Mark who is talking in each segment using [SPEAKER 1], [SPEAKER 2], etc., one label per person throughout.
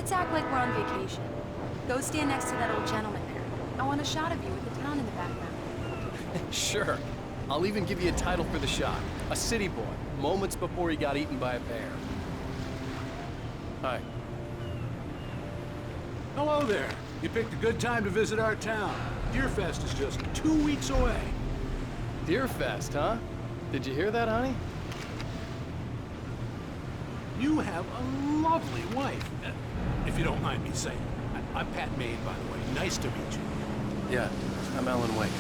[SPEAKER 1] Let's act like we're on vacation. Go stand next to that old gentleman there. I want a shot of you with the town in the background.
[SPEAKER 2] Sure. I'll even give you a title for the shot. A city boy, moments before he got eaten by a bear. Hi.
[SPEAKER 3] Hello there. You picked a good time to visit our town. Deerfest is just 2 weeks away.
[SPEAKER 2] Deerfest, huh? Did you hear that, honey?
[SPEAKER 3] You have a lovely wife, if you don't mind me saying. I'm Pat Maine, by the way. Nice to meet you.
[SPEAKER 2] Yeah, I'm Alan Wake.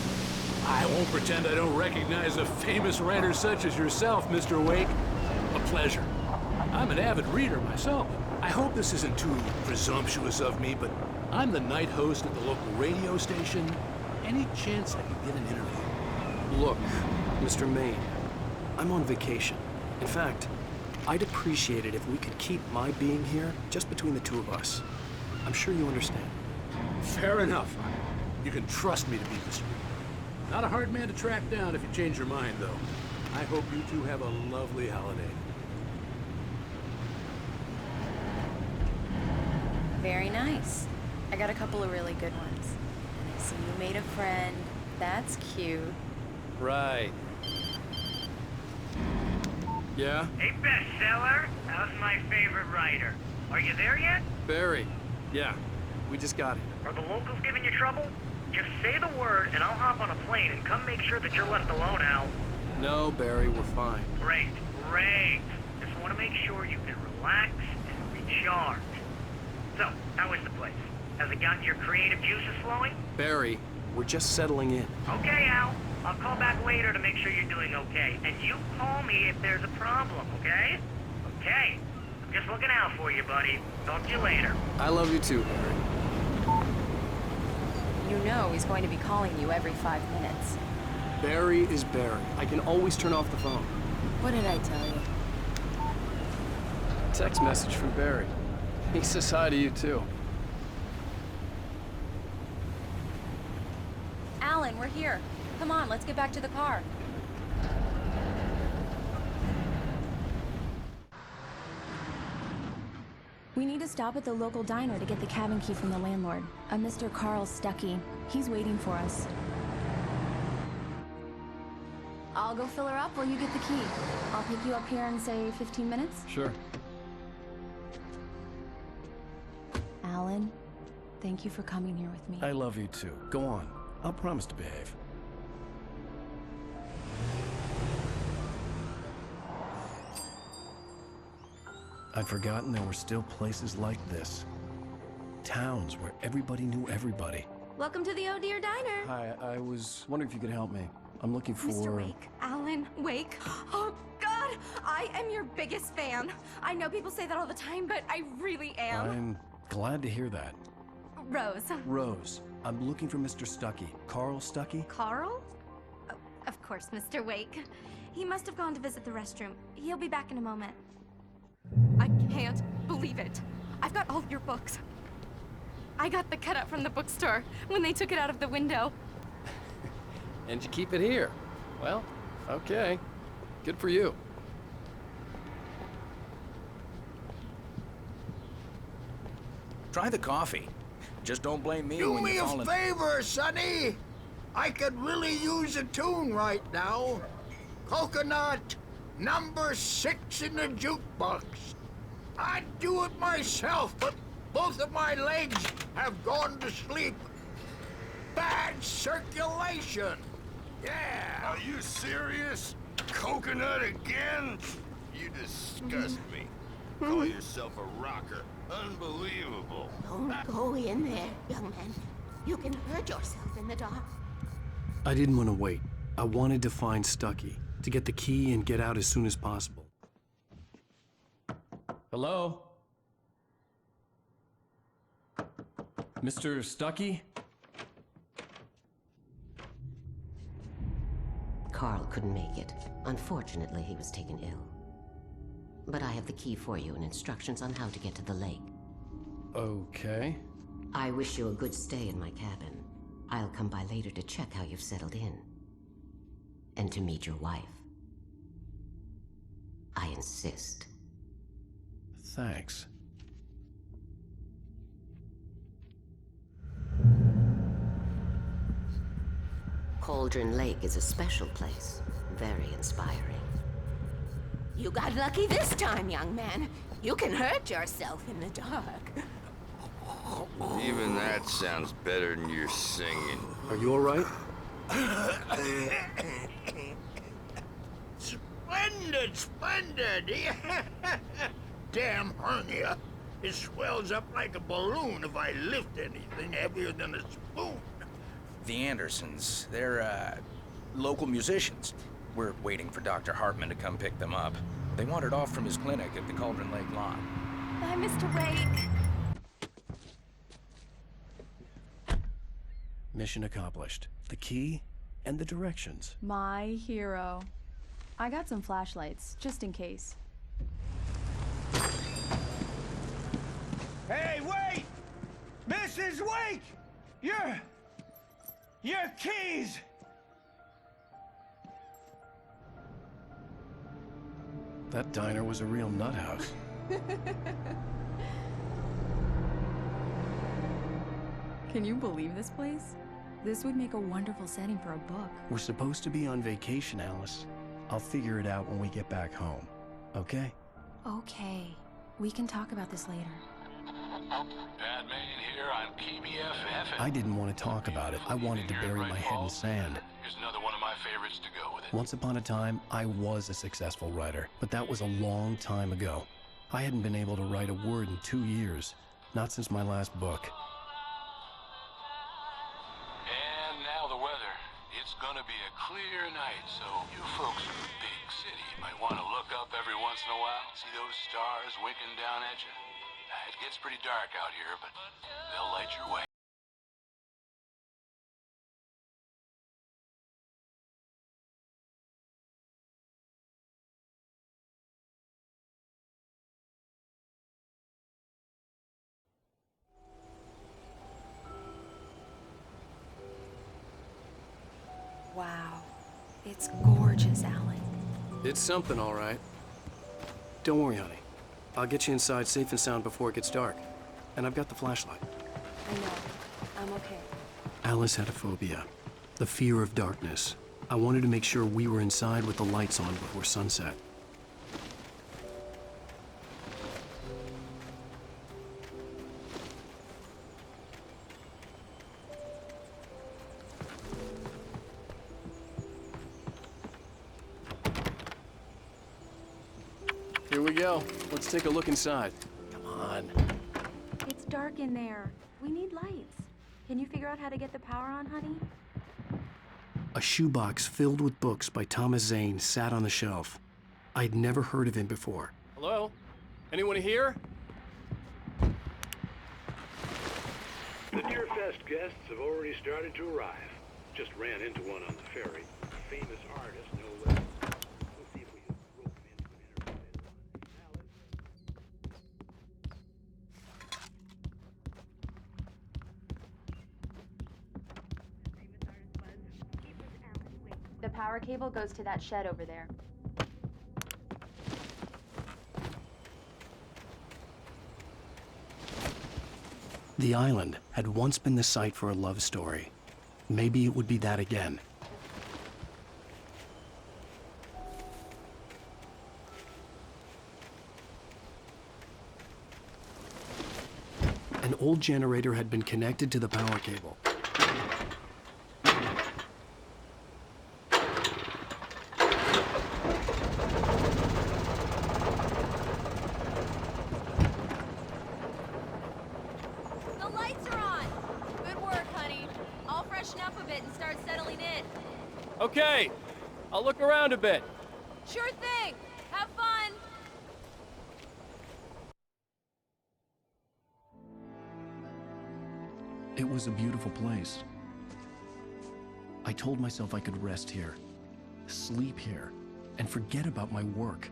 [SPEAKER 3] I won't pretend I don't recognize a famous writer such as yourself, Mr. Wake. A pleasure. I'm an avid reader myself. I hope this isn't too presumptuous of me, but I'm the night host at the local radio station. Any chance I could get an interview?
[SPEAKER 4] Look, Mr. Maine, I'm on vacation. In fact, I'd appreciate it if we could keep my being here just between the two of us. I'm sure you understand.
[SPEAKER 3] Fair enough. You can trust me to be discreet. Not a hard man to track down if you change your mind, though. I hope you two have a lovely holiday.
[SPEAKER 1] Very nice. I got a couple of really good ones. And I see you made a friend. That's cute.
[SPEAKER 2] Right. Yeah?
[SPEAKER 5] Hey, bestseller. How's my favorite writer? Are you there yet?
[SPEAKER 2] Barry. Yeah, we just got here.
[SPEAKER 5] Are the locals giving you trouble? Just say the word and I'll hop on a plane and come make sure that you're left alone, Al.
[SPEAKER 2] No, Barry, we're fine.
[SPEAKER 5] Great, great. Just want to make sure you can relax and recharge. So, how is the place? Has it gotten your creative juices flowing?
[SPEAKER 4] Barry, we're just settling in.
[SPEAKER 5] Okay, Al. I'll call back later to make sure you're doing okay. And you call me if there's a problem, okay? Okay. I'm just looking out for you, buddy. Talk to you later.
[SPEAKER 2] I love you too, Barry.
[SPEAKER 1] You know he's going to be calling you every 5 minutes.
[SPEAKER 4] Barry is Barry. I can always turn off the phone.
[SPEAKER 1] What did I tell you?
[SPEAKER 2] Text message from Barry. He says hi to you too.
[SPEAKER 1] Alan, we're here. Come on, let's get back to the car. We need to stop at the local diner to get the cabin key from the landlord, a Mr. Carl Stuckey. He's waiting for us. I'll go fill her up while you get the key. I'll pick you up here in, say, 15 minutes?
[SPEAKER 2] Sure.
[SPEAKER 1] Alan, thank you for coming here with me.
[SPEAKER 4] I love you too. Go on. I'll promise to behave. I'd forgotten there were still places like this. Towns where everybody knew everybody.
[SPEAKER 6] Welcome to the Oh Dear Diner.
[SPEAKER 4] Hi, I was wondering if you could help me. I'm looking for...
[SPEAKER 6] Mr. Wake. Alan Wake. Oh, God! I am your biggest fan. I know people say that all the time, but I really am.
[SPEAKER 4] I'm glad to hear that.
[SPEAKER 6] Rose.
[SPEAKER 4] Rose, I'm looking for Mr. Stuckey. Carl Stuckey?
[SPEAKER 6] Carl? Oh, of course, Mr. Wake. He must have gone to visit the restroom. He'll be back in a moment. I can't believe it. I've got all of your books. I got the cutout from the bookstore when they took it out of the window.
[SPEAKER 2] And you keep it here. Well, okay. Good for you.
[SPEAKER 7] Try the coffee. Just don't blame me
[SPEAKER 8] Do
[SPEAKER 7] when
[SPEAKER 8] me
[SPEAKER 7] you
[SPEAKER 8] a
[SPEAKER 7] fall in...
[SPEAKER 8] favor, Sonny. I could really use a tune right now. Coconut, number 6 in the jukebox. I'd do it myself, but both of my legs have gone to sleep. Bad circulation. Yeah.
[SPEAKER 9] Are you serious? Coconut again? You disgust me. Call yourself a rocker. Unbelievable.
[SPEAKER 10] Don't go in there, young man. You can hurt yourself in the dark.
[SPEAKER 4] I didn't want to wait. I wanted to find Stuckey, to get the key and get out as soon as possible. Hello? Mr. Stuckey?
[SPEAKER 11] Carl couldn't make it. Unfortunately, he was taken ill. But I have the key for you and instructions on how to get to the lake.
[SPEAKER 4] Okay.
[SPEAKER 11] I wish you a good stay in my cabin. I'll come by later to check how you've settled in. And to meet your wife. I insist.
[SPEAKER 4] Thanks.
[SPEAKER 11] Cauldron Lake is a special place. Very inspiring.
[SPEAKER 10] You got lucky this time, young man. You can hurt yourself in the dark.
[SPEAKER 9] Even that sounds better than your singing.
[SPEAKER 4] Are you all right?
[SPEAKER 8] Splendid, splendid! Damn hernia. It swells up like a balloon if I lift anything heavier than a spoon.
[SPEAKER 7] The Andersons, they're, local musicians. We're waiting for Dr. Hartman to come pick them up. They wandered off from his clinic at the Cauldron Lake lawn.
[SPEAKER 6] Bye, Mr. Wake.
[SPEAKER 4] Mission accomplished. The key and the directions.
[SPEAKER 1] My hero. I got some flashlights, just in case.
[SPEAKER 8] Hey, wait! Mrs. Wake! Your keys!
[SPEAKER 4] That diner was a real nut house.
[SPEAKER 1] Can you believe this place? This would make a wonderful setting for a book.
[SPEAKER 4] We're supposed to be on vacation, Alice. I'll figure it out when we get back home. Okay?
[SPEAKER 1] Okay. We can talk about this later.
[SPEAKER 3] Batman here on KBFF.
[SPEAKER 4] I didn't want to talk about it. I wanted to bury my head in sand.
[SPEAKER 3] Here's another one of my favorites to go with it.
[SPEAKER 4] Once upon a time, I was a successful writer, but that was a long time ago. I hadn't been able to write a word in 2 years. Not since my last book.
[SPEAKER 3] And now the weather. It's gonna be a clear night, so you folks in the big city might want to look up every once in a while, see those stars winking down at you. It gets pretty dark out here, but they'll light your way.
[SPEAKER 1] Wow. It's gorgeous, Alan.
[SPEAKER 4] It's something, all right. Don't worry, honey. I'll get you inside safe and sound before it gets dark. And I've got the flashlight.
[SPEAKER 1] I know. I'm okay.
[SPEAKER 4] Alice had a phobia. The fear of darkness. I wanted to make sure we were inside with the lights on before sunset.
[SPEAKER 2] Here we go. Let's take a look inside.
[SPEAKER 4] Come on.
[SPEAKER 6] It's dark in there. We need lights. Can you figure out how to get the power on, honey?
[SPEAKER 4] A shoebox filled with books by Thomas Zane sat on the shelf. I'd never heard of him before.
[SPEAKER 2] Hello? Anyone here?
[SPEAKER 3] The Deerfest guests have already started to arrive. Just ran into one on the ferry. Famous artist, no less. We'll see if we can rope him into an interview.
[SPEAKER 1] The power cable goes to that shed over there.
[SPEAKER 4] The island had once been the site for a love story. Maybe it would be that again. An old generator had been connected to the power cable.
[SPEAKER 1] The lights are on! Good work, honey. I'll freshen up a bit and start settling in.
[SPEAKER 2] Okay. I'll look around a bit.
[SPEAKER 1] Sure thing! Have fun!
[SPEAKER 4] It was a beautiful place. I told myself I could rest here, sleep here, and forget about my work.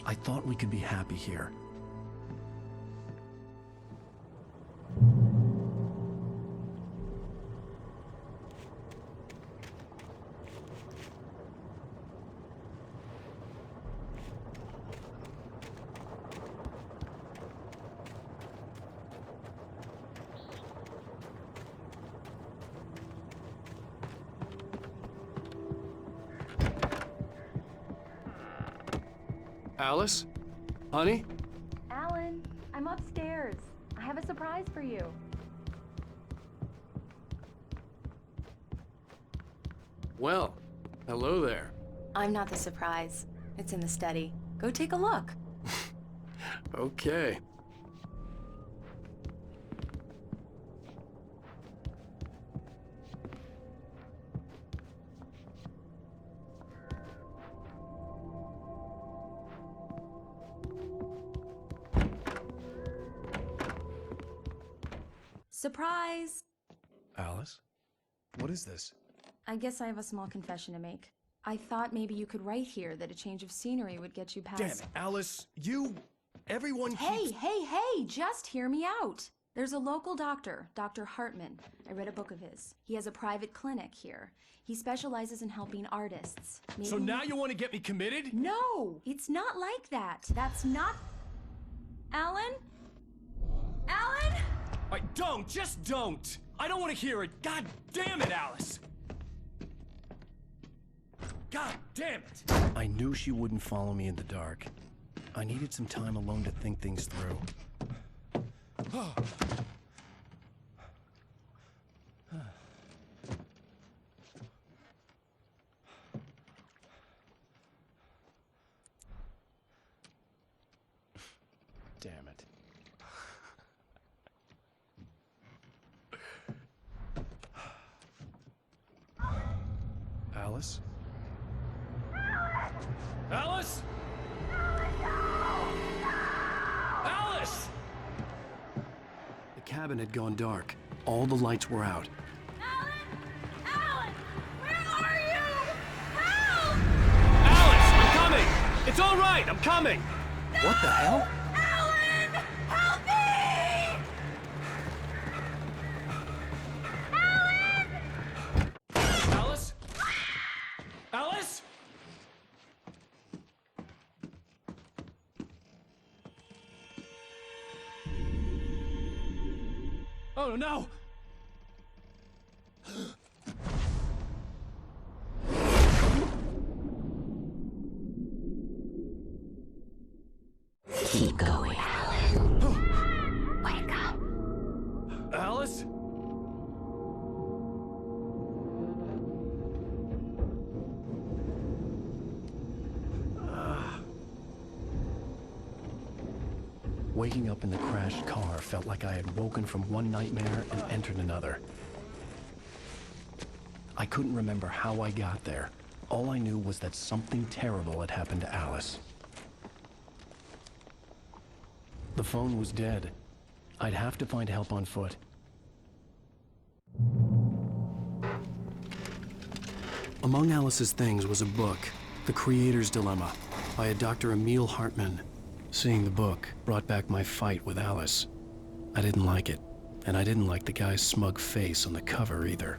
[SPEAKER 4] I thought we could be happy here. Alice? Honey?
[SPEAKER 1] Alan, I'm upstairs. I have a surprise for you.
[SPEAKER 4] Well, hello there.
[SPEAKER 1] I'm not the surprise. It's in the study. Go take a look.
[SPEAKER 4] Okay.
[SPEAKER 1] Surprise!
[SPEAKER 4] Alice? What is this?
[SPEAKER 1] I guess I have a small confession to make. I thought maybe you could write here that a change of scenery would get you past—
[SPEAKER 4] Damn it, Alice, everyone
[SPEAKER 1] Hey, just hear me out. There's a local doctor, Dr. Hartman. I read a book of his. He has a private clinic here. He specializes in helping artists. Maybe—
[SPEAKER 4] So now you want to get me committed?
[SPEAKER 1] No, it's not like that. That's not— Alan? Alan?
[SPEAKER 4] Just don't! I don't want to hear it! God damn it, Alice! God damn it! I knew she wouldn't follow me in the dark. I needed some time alone to think things through. Damn it. Alice? Alice? Alice! The cabin had gone dark. All the lights were out.
[SPEAKER 1] Alan, where are you? Help!
[SPEAKER 4] Alice, I'm coming! It's all right, I'm coming! No! What the hell?
[SPEAKER 1] Alan, help me!
[SPEAKER 4] Alice? Alice? Oh no!
[SPEAKER 11] Keep going, Alan. Wake up.
[SPEAKER 4] Alice? Waking up in the crashed car felt like I had woken from one nightmare and entered another. I couldn't remember how I got there. All I knew was that something terrible had happened to Alice. The phone was dead. I'd have to find help on foot. Among Alice's things was a book, The Creator's Dilemma, by a Dr. Emil Hartman. Seeing the book brought back my fight with Alice. I didn't like it, and I didn't like the guy's smug face on the cover either.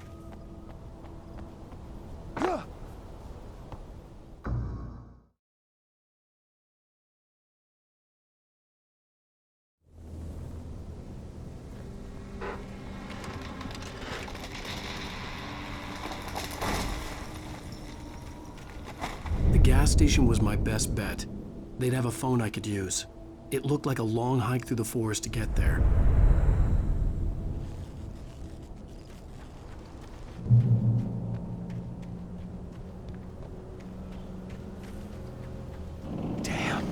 [SPEAKER 4] The gas station was my best bet. They'd have a phone I could use. It looked like a long hike through the forest to get there. Damn.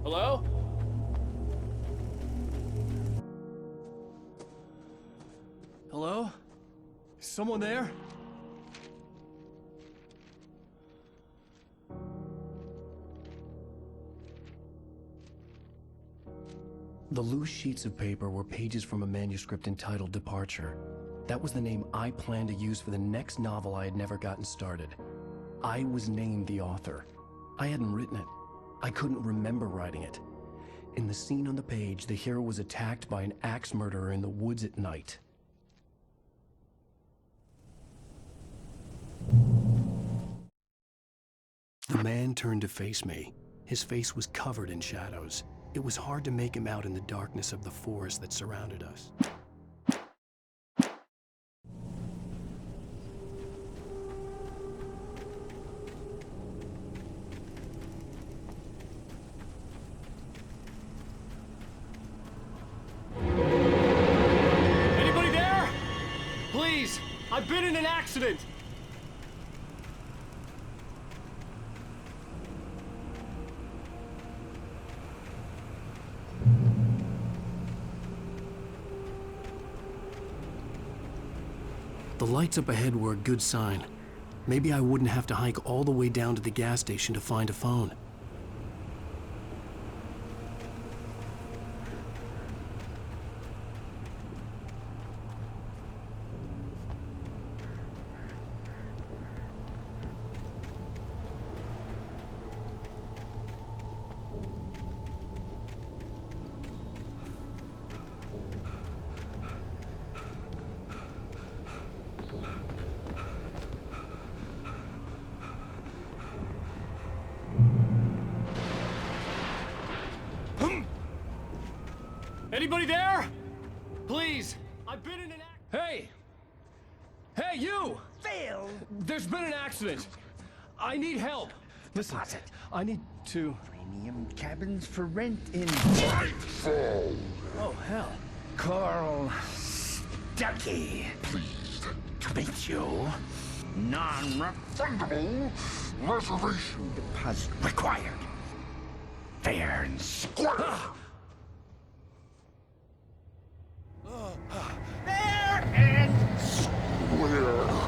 [SPEAKER 4] Hello? Hello? Is someone there? The loose sheets of paper were pages from a manuscript entitled Departure. That was the name I planned to use for the next novel I had never gotten started. I was named the author. I hadn't written it. I couldn't remember writing it. In the scene on the page, the hero was attacked by an axe murderer in the woods at night. turned to face me. His face was covered in shadows. It was hard to make him out in the darkness of the forest that surrounded us.
[SPEAKER 12] Anybody there? Please, I've been in an accident.
[SPEAKER 4] The lights up ahead were a good sign. Maybe I wouldn't have to hike all the way down to the gas station to find a phone.
[SPEAKER 12] Anybody there? Please, I've been in an Hey! Hey, you!
[SPEAKER 8] Phil!
[SPEAKER 12] There's been an accident. I need help.
[SPEAKER 4] Listen, I need to...
[SPEAKER 8] Premium cabins for rent in...
[SPEAKER 12] Oh, hell.
[SPEAKER 8] Carl Stuckey. Pleased to meet you. Non-refundable reservation deposit required. Fair and square. Fair and square.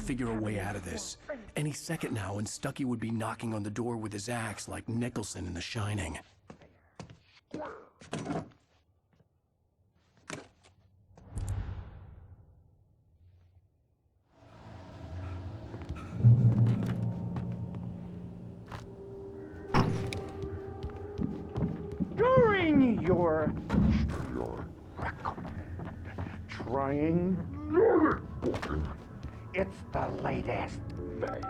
[SPEAKER 4] Figure a way out of this. Any second now, and Stuckey would be knocking on the door with his axe like Nicholson in The Shining.
[SPEAKER 8] During your trying it's the latest thing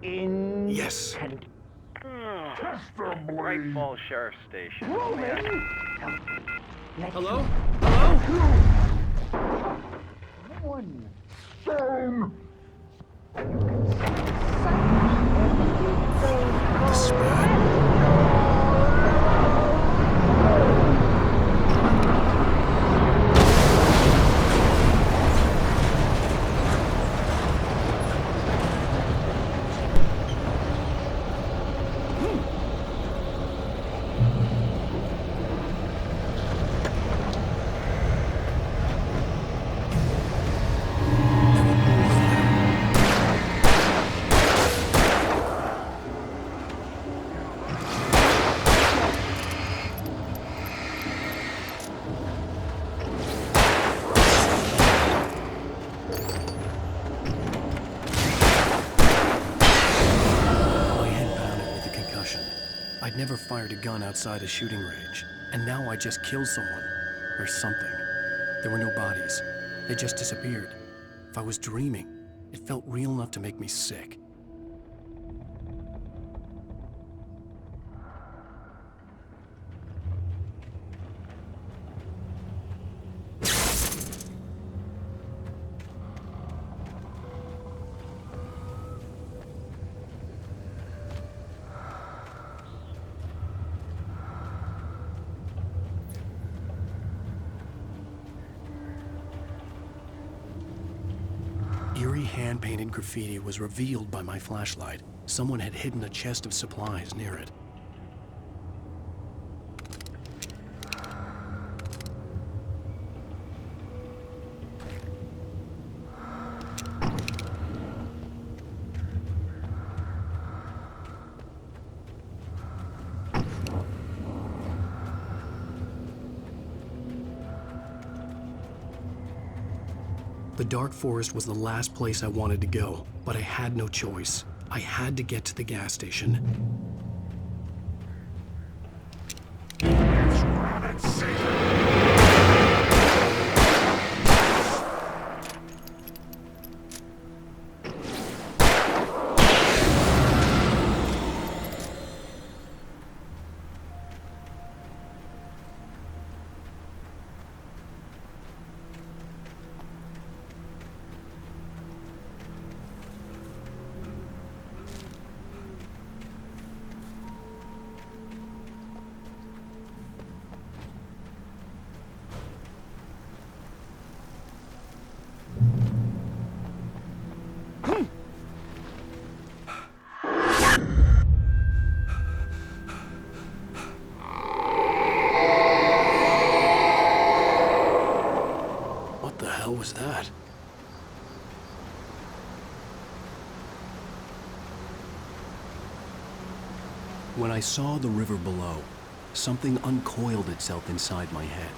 [SPEAKER 8] in...
[SPEAKER 4] Yes.
[SPEAKER 13] Great Falls Sheriff Station.
[SPEAKER 12] Hello? Hello?
[SPEAKER 8] One stone.
[SPEAKER 4] I'd never fired a gun outside a shooting range, and now I just killed someone. Or something. There were no bodies. They just disappeared. If I was dreaming, it felt real enough to make me sick. Eerie hand-painted graffiti was revealed by my flashlight. Someone had hidden a chest of supplies near it. The dark forest was the last place I wanted to go, but I had no choice. I had to get to the gas station. What was that? When I saw the river below, something uncoiled itself inside my head.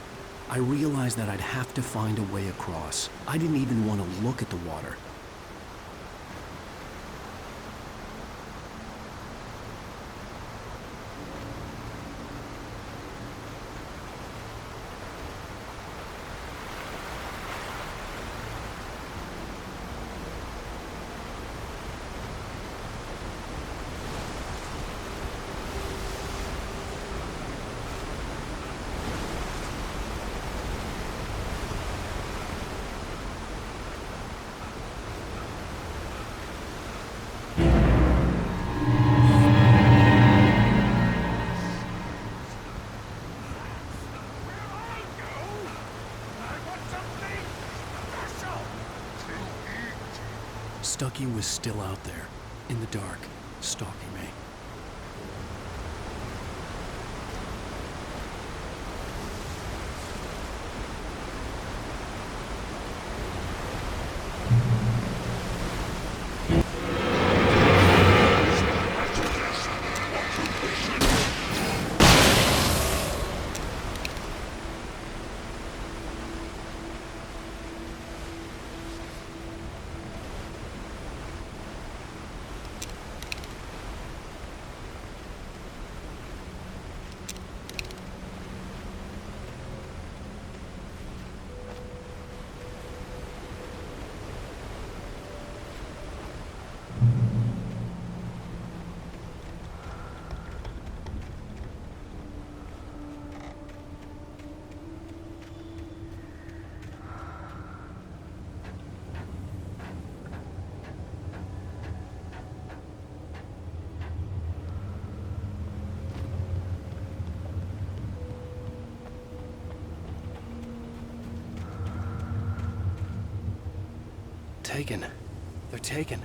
[SPEAKER 4] I realized that I'd have to find a way across. I didn't even want to look at the water. Stucky was still out there, in the dark, stalking me. Taken. They're taken.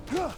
[SPEAKER 14] Huh!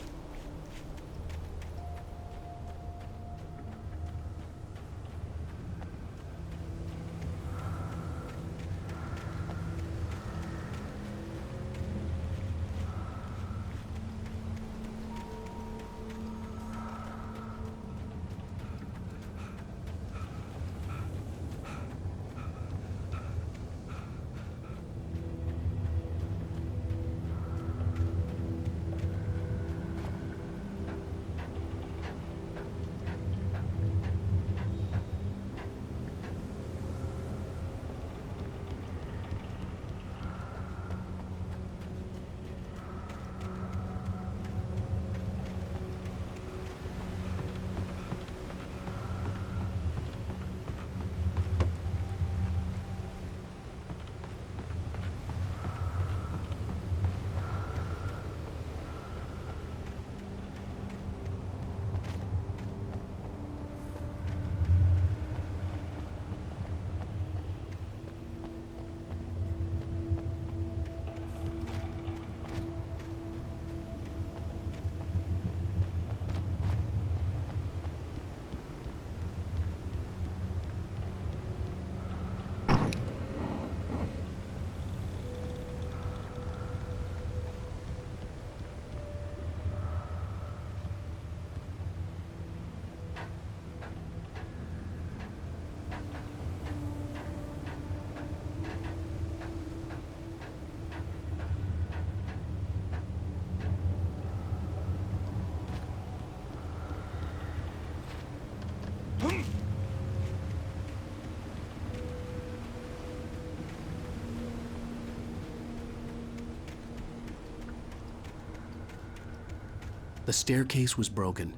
[SPEAKER 4] The staircase was broken.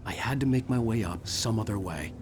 [SPEAKER 4] I had to make my way up some other way.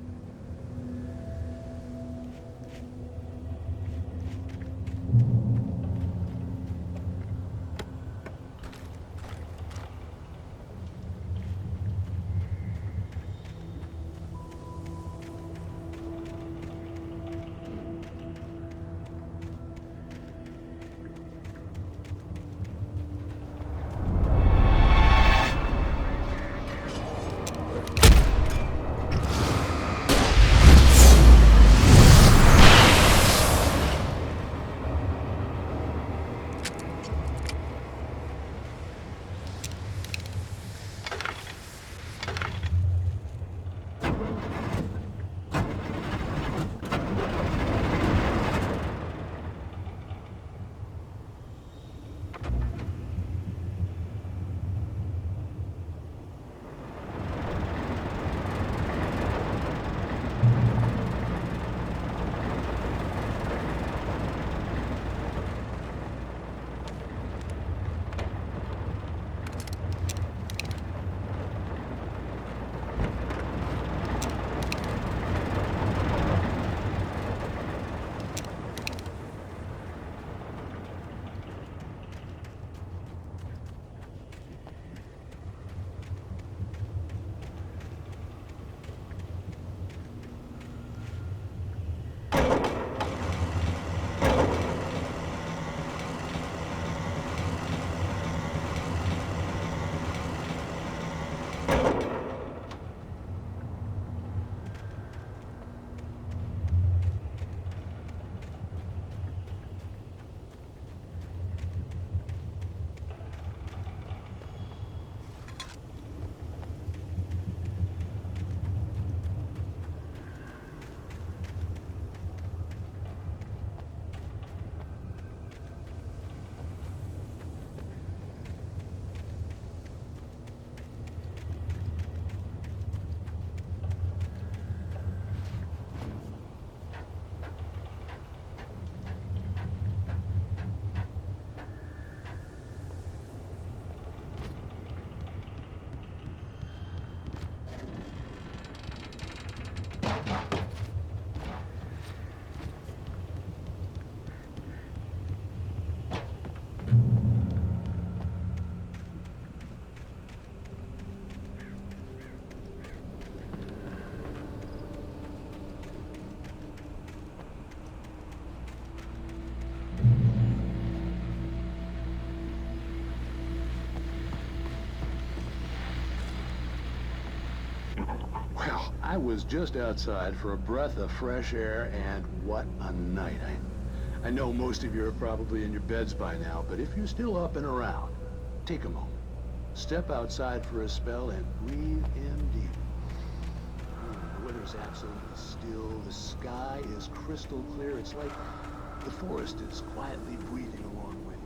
[SPEAKER 14] I was just outside for a breath of fresh air, and what a night. I know most of you are probably in your beds by now, but if you're still up and around, take a moment. Step outside for a spell and breathe in deep. The weather's absolutely still. The sky is crystal clear. It's like the forest is quietly breathing along with you.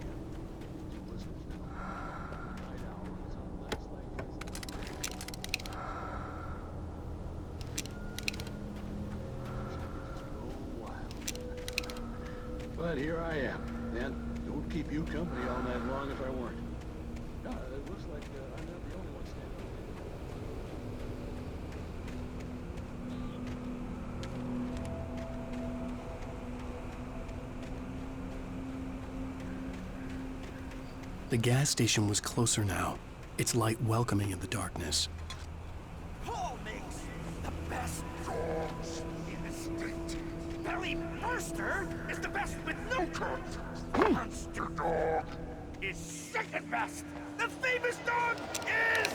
[SPEAKER 14] But here I am, and don't keep you company all night long if I weren't. It looks like I'm not the only one standing.
[SPEAKER 4] The gas station was closer now, its light welcoming in the darkness.
[SPEAKER 15] Paul makes the best dogs in the state. Barry Burster is the best with no contest. Monster Dog is second best. The famous dog is...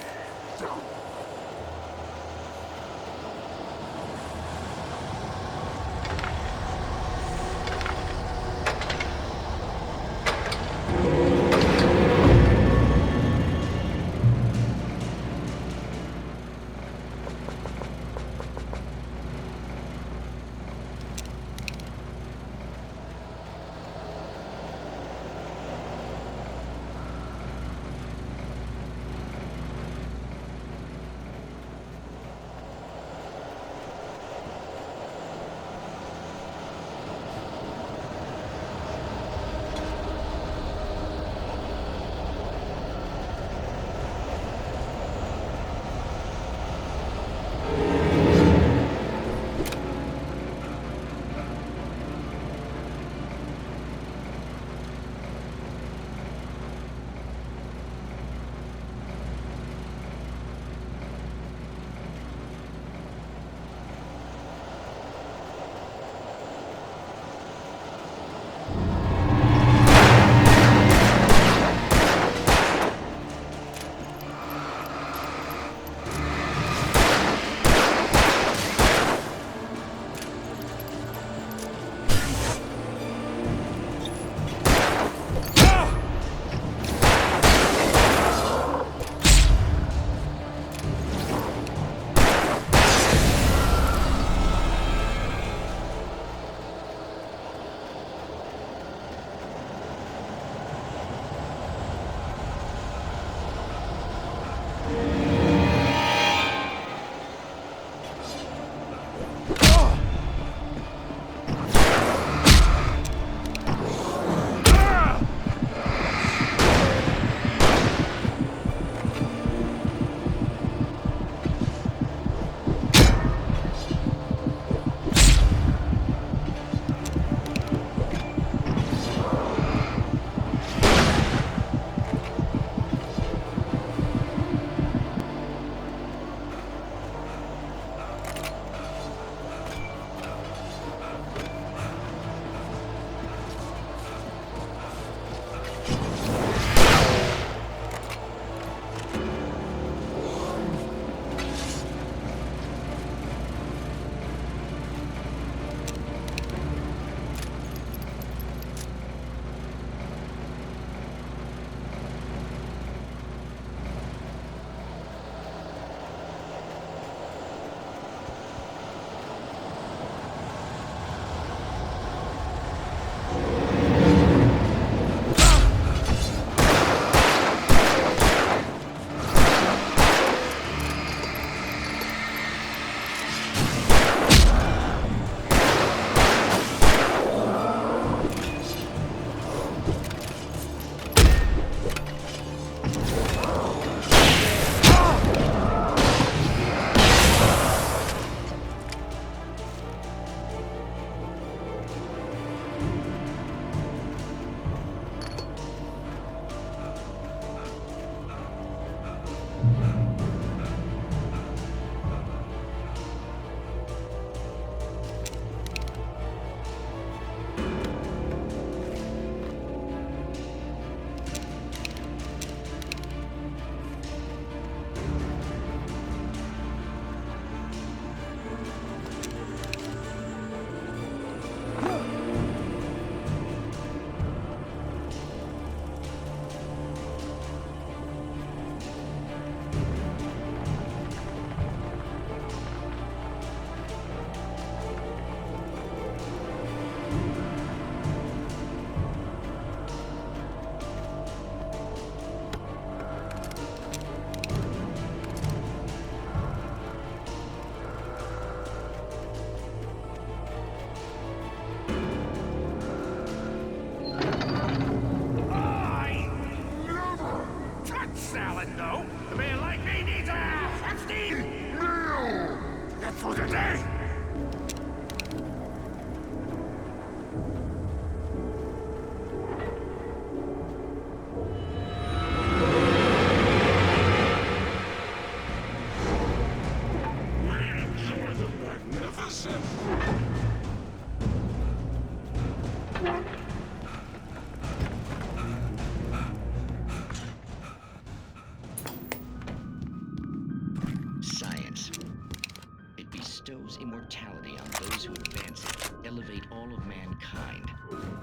[SPEAKER 16] of mankind.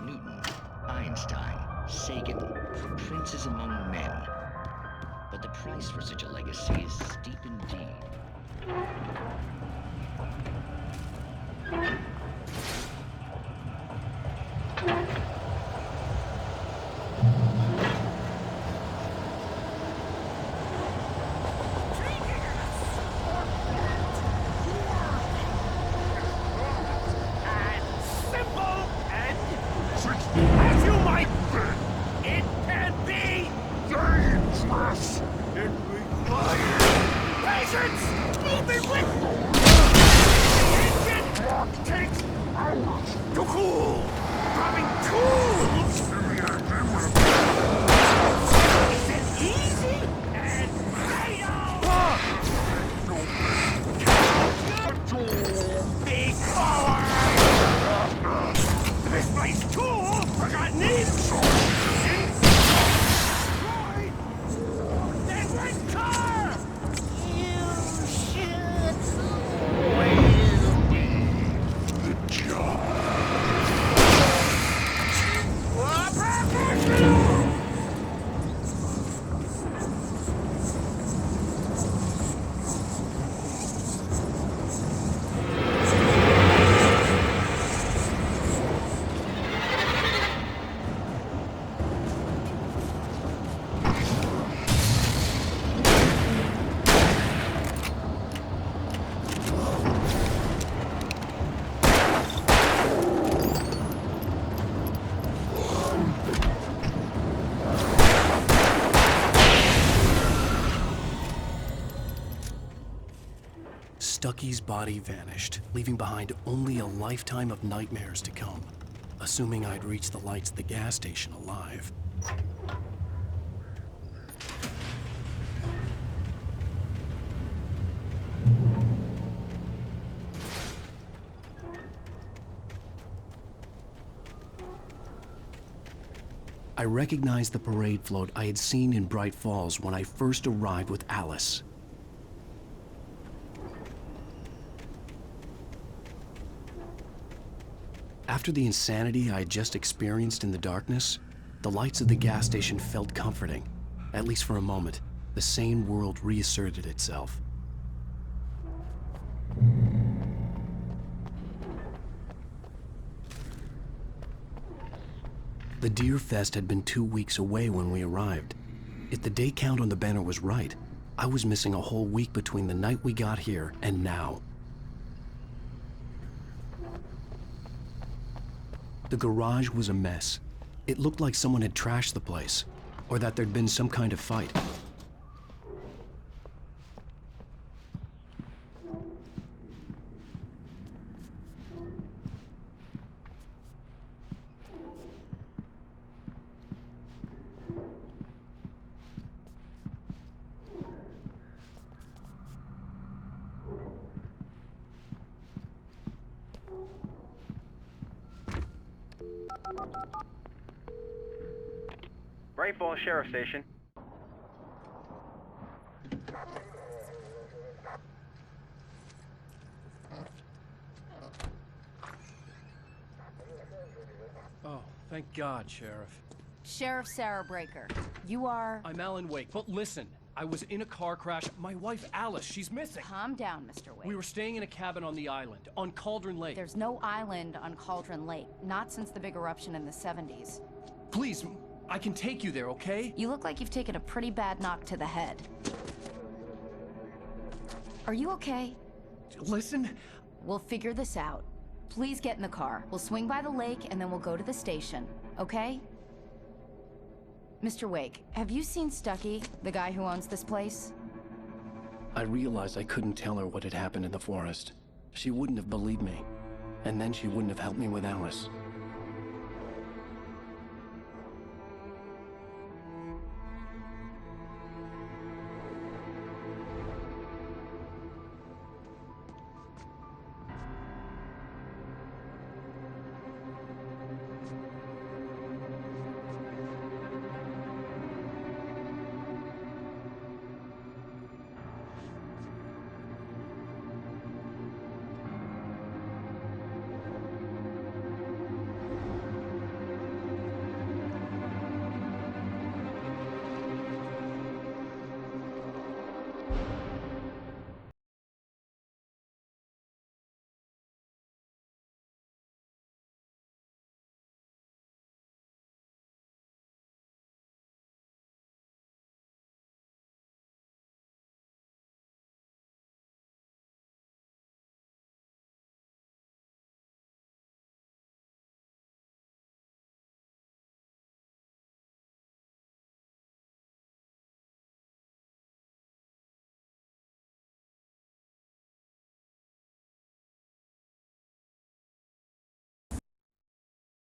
[SPEAKER 16] Newton, Einstein, Sagan, princes among men. But the price for such a legacy is steep indeed.
[SPEAKER 15] As you might think, it can be dangerous. It requires patience. Moving with the engine takes hours to cool. Dropping tools. Is it easy and big power. Misplaced tool, forgotten inside. Then red car! You should will be the job.
[SPEAKER 4] Stucky's body vanished, leaving behind only a lifetime of nightmares to come, assuming I'd reached the lights at the gas station alive. I recognized the parade float I had seen in Bright Falls when I first arrived with Alice. After the insanity I had just experienced in the darkness, the lights of the gas station felt comforting. At least for a moment, the sane world reasserted itself. The Deer Fest had been 2 weeks away when we arrived. If the day count on the banner was right, I was missing a whole week between the night we got here and now. The garage was a mess. It looked like someone had trashed the place, or that there'd been some kind of fight.
[SPEAKER 13] Bright Falls Sheriff Station.
[SPEAKER 12] Oh, thank God, Sheriff.
[SPEAKER 1] Sheriff Sarah Breaker. You are...
[SPEAKER 12] I'm Alan Wake, but listen. I was in a car crash. My wife, Alice, she's missing.
[SPEAKER 1] Calm down, Mr. Wake.
[SPEAKER 12] We were staying in a cabin on the island, on Cauldron Lake.
[SPEAKER 1] There's no island on Cauldron Lake. Not since the big eruption in the 70s.
[SPEAKER 12] Please, I can take you there, okay?
[SPEAKER 1] You look like you've taken a pretty bad knock to the head. Are you okay?
[SPEAKER 12] Listen.
[SPEAKER 1] We'll figure this out. Please get in the car. We'll swing by the lake and then we'll go to the station, okay? Mr. Wake, have you seen Stucky, the guy who owns this place?
[SPEAKER 4] I realized I couldn't tell her what had happened in the forest. She wouldn't have believed me. And then she wouldn't have helped me with Alice.